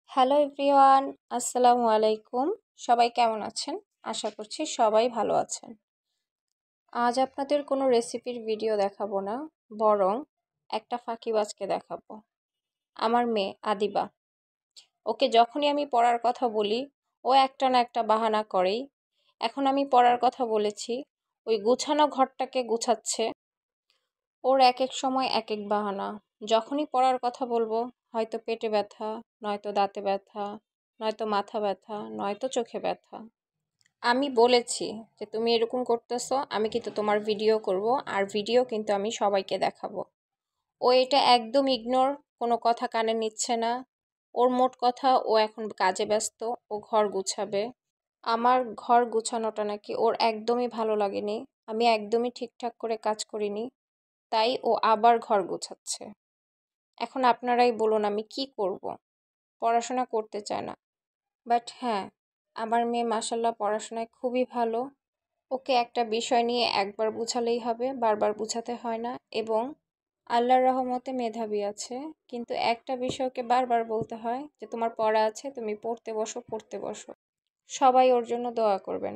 Hello everyone, আসসালামু আলাইকুম। সবাই কেমন আছেন? আশা করছি সবাই ভালো আছেন। আজ আপনাদের কোনো রেসিপির ভিডিও দেখাবো না, বরং একটা ফাঁকিবাজকে দেখাবো। আমার মেয়ে আদিবা। ওকে যখনই আমি পড়ার কথা বলি, ও একটা না একটা বাহানা করেই। এখন আমি পড়ার কথা বলেছি, ওই গুছানো ঘরটাকে গুছাচ্ছে। ওর এক এক সময় এক এক বাহানা। যখনই পড়ার কথা বলবো, হয়তো পেটে ব্যথা, নয়তো দাঁতে ব্যথা, নয়তো মাথা ব্যথা, নয়তো চোখে ব্যথা। আমি বলেছি যে তুমি এরকম করতেছো, আমি কিন্তু তোমার ভিডিও করব, আর ভিডিও কিন্তু আমি সবাইকে দেখাবো। ও এটা একদম ইগনোর, কোনো কথা কানে নিচ্ছে না। ওর মোট কথা, ও এখন কাজে ব্যস্ত, ও ঘর গুছাবে। আমার ঘর গুছানোটা নাকি ওর একদমই ভালো লাগেনি, আমি একদমই ঠিকঠাক করে কাজ করিনি, তাই ও আবার ঘর গোছাচ্ছে। এখন আপনারাই বলুন আমি কি করব? পড়াশোনা করতে চায় না, বাট হ্যাঁ, আমার মেয়ে মাশাল্লাহ পড়াশোনায় খুবই ভালো। ওকে একটা বিষয় নিয়ে একবার বুঝালেই হবে, বারবার বুঝাতে হয় না। এবং আল্লাহর রহমতে মেধাবী আছে, কিন্তু একটা বিষয়কে বারবার বলতে হয় যে তোমার পড়া আছে, তুমি পড়তে বসো, পড়তে বসো। সবাই ওর জন্য দোয়া করবেন।